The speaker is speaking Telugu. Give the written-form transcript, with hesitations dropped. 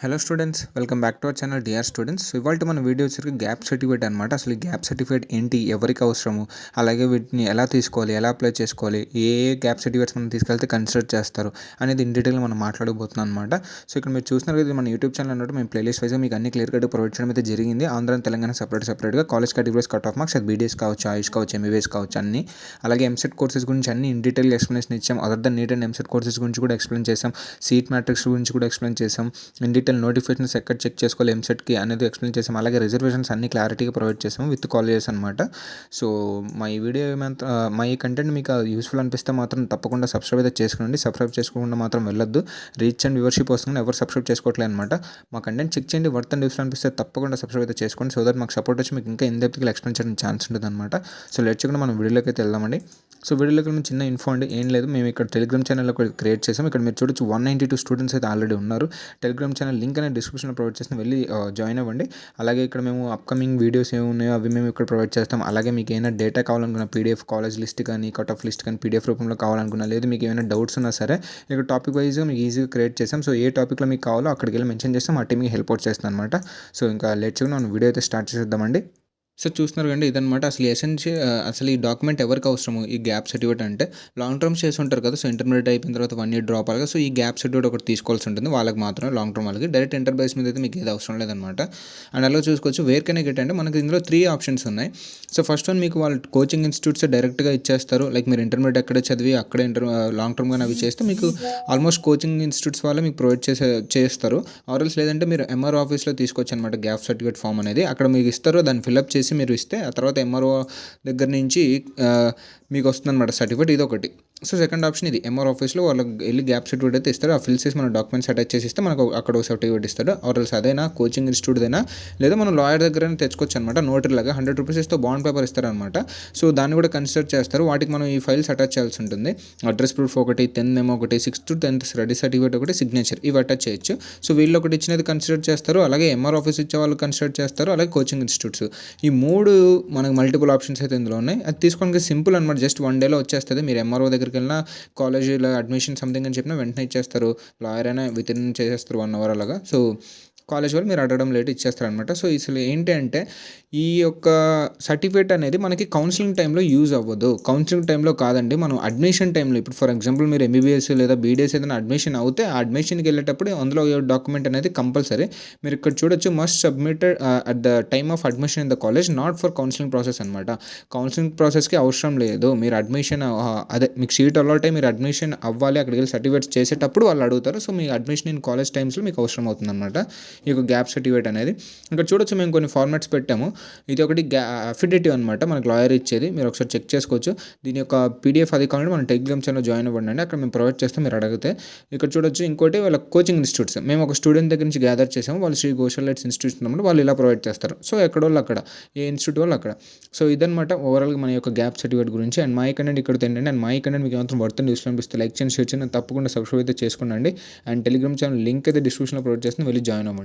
Hello students, welcome back to our channel dear students. ఇవాళ మన వీడియో వచ్చరికి గ్యాప్ సర్టిఫికేట్ అనమాట. అసలు ఈ గ్యాప్ సర్టిఫికేట్ ఏంటి, ఎవరికి అవసరము, అలాగే వీటిని ఎలా తీసుకోవాలి, ఎలా అప్లై చేసుకోవాలి, ఏ గ్యాప్ సర్టిఫికేట్స్ మనం తీసుకెళ్తే కన్సిడర్ చేస్తారు అనేది ఇన్ డీటెయిల్గా మనం మాట్లాడబోతున్నాం అనమాట. సో ఇక్కడ మీరు చూస్తున్నారు కదా, మన యూట్యూబ్ ఛానల్ అన్నట్టు మేము ప్లేలిస్ట్ వైజ్గా మీకు అన్ని క్లియర్ కట్ ప్రొవైడ్ చేయడం అయితే జరిగింది. ఆంధ్ర తెలంగాణ సపరేట్గా college categories cut off marks, అది బీడీఎస్ కావచ్చు, ఆయుష్ కావచ్చు, ఎంబీబీఎస్ కావచ్చు అన్ని. అలాగే ఎంసెట్ కోర్సెస్ గురించి అన్ని ఇన్ డీటెయిల్ ఎక్స్ప్లెనేషన్ ఇచ్చాం. Other than NEET and EAMCET courses గురించి కూడా ఎక్స్ప్లెయిన్ చేసాం. సీట్ మ్యాట్రిక్స్ గురించి కూడా ఎక్స్ప్లెయిన్ చేసాం. ఇన్ డీటెయిల్ నోటిఫికేషన్స్ ఎక్కడ చెక్ చేసుకోవాలి ఎంసెట్కి అనేది ఎక్స్ప్లెయిన్ చేసాం. అలాగే రిజర్వేషన్స్ అన్ని క్లారిటీగా ప్రొవైడ్ చేసాము విత్ కాలేజెస్ అనమాట. సో మా ఈ వీడియో మా ఈ కంటెంట్ మీకు యూస్ఫుల్ అనిపిస్తే మాత్రం తప్పకుండా సబ్స్క్రైబ్ అయితే చేసుకోండి. సబ్స్క్రైబ్ చేసుకోకుండా మాత్రం వెళ్ళొద్దు. రీచ్ అండ్ వ్యూవర్షిప్ వస్తుంది, ఎవరు సబ్స్క్రైబ్ చేసుకోవట్లేదు అనమాట. మా కంటెంట్ చెక్ చేయండి, వర్త్ అండ్ యూస్ఫుల్ అనిపిస్తే తప్పకుండా సబ్స్క్రైబ్ అయితే చేసుకోండి. సో దట్ మాకు సపోర్ట్ వచ్చి మీకు ఇంకా ఇన్ డెప్త్గా ఎక్స్ప్లెయిన్ చేయడానికి ఛాన్స్ ఉంటుంది అనమాట. సో లెట్ చేయకుండా మనం వీడియోలోకి అయితే వెళ్దామండి. సో వీడియోలోకి మేము చిన్న ఇన్ఫో అండి, ఏం లేదు, మేము ఇక్కడ టెలిగ్రామ్ ఛానల్ క్రియేట్ చేసాం. ఇక్కడ మీరు చూడొచ్చు 192 స్టూడెంట్స్ అయితే ఆల్రెడీ ఉన్నారు. టెలిగ్రామ్ ఛానల్ లింక్ అనేది డిస్క్రిప్షన్లో ప్రొవైడ్ చేసిన వెళ్ళి జాయిన్ అవ్వండి. అలాగే ఇక్కడ మేము అప్కమింగ్ వీడియోస్ ఏమి ఉన్నాయో అవి మేము ఇక్కడ ప్రొవైడ్ చేస్తాం. అలాగే మీకు ఏమైనా డేటా కావాలనుకున్న పీడిఎఫ్ కాలేజ్ లిస్ట్ కానీ, కట్ ఆఫ్ లిస్ట్ కానీ పీడిఎఫ్ రూపంలో కావాలనుకున్నా, లేదు మీకు ఏమైనా డౌట్స్ ఉన్నా సరే ఇక్కడ టాపిక్ వైజ్గా మీకు ఈజీగా క్రియేట్ చేసాం. సో ఏ టాపిక్లో మీకు కావాలో అక్కడికి వెళ్ళి మెన్షన్ చేస్తాం, ఆ టీమ్కి హెల్ప్ అవుట్ చేస్తాం అనమాట. సో ఇంకా లేట్ చేయకుండా మనం వీడియో అయితే స్టార్ట్ చేసేద్దామండి. సో చూస్తున్నారు కండి, ఇదనమాట అసలు ఈ డాక్యుమెంట్ ఎవరికి అవసరము, ఈ గ్యాప్ సర్టిఫికేట్ అంటే లాంగ్ టర్మ్స్ చేసి ఉంటారు కదా. సో ఇంటర్మీడియట్ అయిపోయిన తర్వాత 1 year డ్రాప్ అవ్వాలి. సో ఈ గ్యాప్ సర్టిఫికేట్ ఒకటి తీసుకోవాల్సి ఉంటుంది వాళ్ళకి మాత్రమే, లాంగ్ టర్మ్ వాళ్ళకి. డైరెక్ట్ ఇంటర్ బేస్ మీద అయితే మీకు ఏది అవసరం లేదనమాట. అండ్ అలా చూసుకోవచ్చు. వేర్ కెన్ ఐ గెట్ అంటే మనకి ఇందులో 3 ఆప్షన్స్ ఉన్నాయి. సో ఫస్ట్ వన్, మీకు వాళ్ళు కోచింగ్ ఇన్స్టిట్యూట్స్ డైరెక్ట్గా ఇచ్చేస్తారు. లైక్ మీరు ఇంటర్మీడియట్ ఎక్కడ చదివి అక్కడ లాంగ్ టర్మ్గా అవి చేస్తే మీకు ఆల్మోస్ట్ కోచింగ్ ఇన్స్టిట్యూట్స్ వాళ్ళే మీకు ప్రొవైడ్ చేస్తారు. ఆర్ఎల్స్ లేదంటే మీరు ఎంఆర్ ఆఫీస్లో తీసుకోవచ్చు అనమాట. గ్యాప్ సర్టిఫికేట్ ఫామ్ అనేది అక్కడ మీకు ఇస్తారు. దాన్ని ఫిల్అప్ చేసి మీరు ఇస్తే ఆ తర్వాత ఎంఆర్ఓ దగ్గర నుంచి మీకు వస్తుంది అనమాట సర్టిఫికేట్. ఇది ఒకటి. సో సెకండ్ ఆప్షన్ ఇది, ఎంఆర్ ఆఫీస్లో వాళ్ళకి వెళ్ళి గ్యాప్ సర్టిఫికేట్ అయితే ఇస్తారు. ఆ ఫిల్ చేసి మన డాక్యుమెంట్స్ అటాచ్ చేసి ఇస్తే మనకు అక్కడ ఒక సర్టిఫికేట్ ఇస్తాడు. ఆర్ఎల్స్ అదైనా కోచింగ్ ఇన్స్టిట్యూట్ అయినా, లేదా మనం లాయర్ దగ్గర తెచ్చుకోవచ్చు అనమాట. నోటరీ లాగా 100 rupees ఇస్తే బాండ్ పేపర్ ఇస్తారనమాట. సో దాన్ని కూడా కన్సిడర్ చేస్తారు. వాటికి మనం ఈ ఫైల్స్ అటాచ్ చేయాల్సి ఉంటుంది. అడ్రస్ ప్రూఫ్ ఒకటి, 10th మెమో ఒకటి, 6th to 10th study certificate ఒకటి, సిగ్నేచర్, ఇవి అటాచ్ చేయొచ్చు. సో వీళ్ళు ఒకటి ఇచ్చినది కన్సిడర్ చేస్తారు. అలాగే ఎంఆర్ ఆఫీస్ ఇచ్చే వాళ్ళు కన్సిడర్ చేస్తారు. అలాగే కోచింగ్ ఇన్స్టిట్యూట్స్, ఈ 3 మనకు మల్టిపుల్ ఆప్షన్స్ అయితే ఇందులో ఉన్నాయి. అది తీసుకోవడానికి సింపుల్ అనమాట. జస్ట్ 1 dayలో వచ్చేస్తుంది. మీరు ఎంఆర్ఓ దగ్గరికి వెళ్ళినా, కాలేజీలో అడ్మిషన్ సంథింగ్ అని చెప్పినా వెంటనే ఇచ్చేస్తారు. లాయర్ అయినా విత్ ఇన్ చేసేస్తారు 1 hour అలాగా. సో కాలేజ్ వాళ్ళు మీరు అడగడం లేట్ ఇచ్చేస్తారనమాట. సో అసలు ఏంటి అంటే, ఈ యొక్క సర్టిఫికేట్ అనేది మనకి కౌన్సిలింగ్ టైంలో యూజ్ అవ్వదు. కౌన్సిలింగ్ టైంలో కాదండి, మనం అడ్మిషన్ టైంలో. ఇప్పుడు ఫర్ ఎగ్జాంపుల్ మీరు ఎంబీబీఎస్ లేదా బీడీఎస్ ఏదైనా అడ్మిషన్ అవుతే, ఆ అడ్మిషన్కి వెళ్ళేటప్పుడు అందులో డాక్యుమెంట్ అనేది కంపల్సరీ. మీరు ఇక్కడ చూడొచ్చు, must submitted at the time of admission in the college, not for counselling process అనమాట. కౌన్సిలింగ్ ప్రాసెస్కి అవసరం లేదు. మీరు అడ్మిషన్ అదే మీకు సీట్ అలాట్ అయ్యి మీరు అడ్మిషన్ అవ్వాలి, అక్కడికి వెళ్ళి సర్టిఫికేట్స్ చేసేటప్పుడు వాళ్ళు అడుగుతారు. So me admission in college టైమ్స్లో మీకు అవసరం అవుతుంది అనమాట ఈ యొక్క గ్యాప్ సర్టిఫికేట్ అనేది. ఇక్కడ చూడొచ్చు, మేము కొన్ని ఫార్మాట్స్ పెట్టాము. ఇది ఒకటి అఫిడేటివ్ అనమాట, మనకు లాయర్ ఇచ్చేది. మీరు ఒకసారి చెక్ చేసుకోవచ్చు. దీని యొక్క పీడిఎఫ్ అది కావాలంటే మన టెలిగ్రామ్ ఛానల్ జాయిన్ అవ్వండి, అక్కడ మేము ప్రొవైడ్ చేస్తాం మీరు అడిగితే. ఇక్కడ చూడొచ్చు. ఇంకోటి వాళ్ళ కోచింగ్ ఇన్స్టిట్యూట్స్, మేము ఒక స్టూడెంట్ దగ్గర నుంచి గ్యాదర్ చేసాము. వాళ్ళు శ్రీ గోషల్లైట్స్ ఇన్స్టిట్యూట్స్ అన్నమాట. వాళ్ళు ఇలా ప్రొవైడ్ చేస్తారు. సో ఎక్కడ వాళ్ళు అక్కడ, ఏ ఇన్స్టిట్యూట్ వాళ్ళు అక్కడ. సో ఇదనమాట ఓవరాల్గా మన యొక్క గ్యాప్ సర్టిఫికేట్ గురించి. అండ్ మా కంటెంట్ ఇక్కడ ఏంటంటే, అండ్ మా కంటెంట్ మీకు ఏమాత్రం వర్త్ అండ్ యూస్ఫుల్ అనిపిస్తే లైక్ చేయండి, షేర్ చేయండి, తప్పకుండా సబ్స్క్రైబ్ అయితే చేసుకోండి. అండ్ టెలిగ్రామ్ ఛానల్ లింక్ అయితే డిస్క్రిప్షన్లో ప్రొవైడ్ చేస్తుంది, వెళ్ళి జాయిన్ అవ్వండి.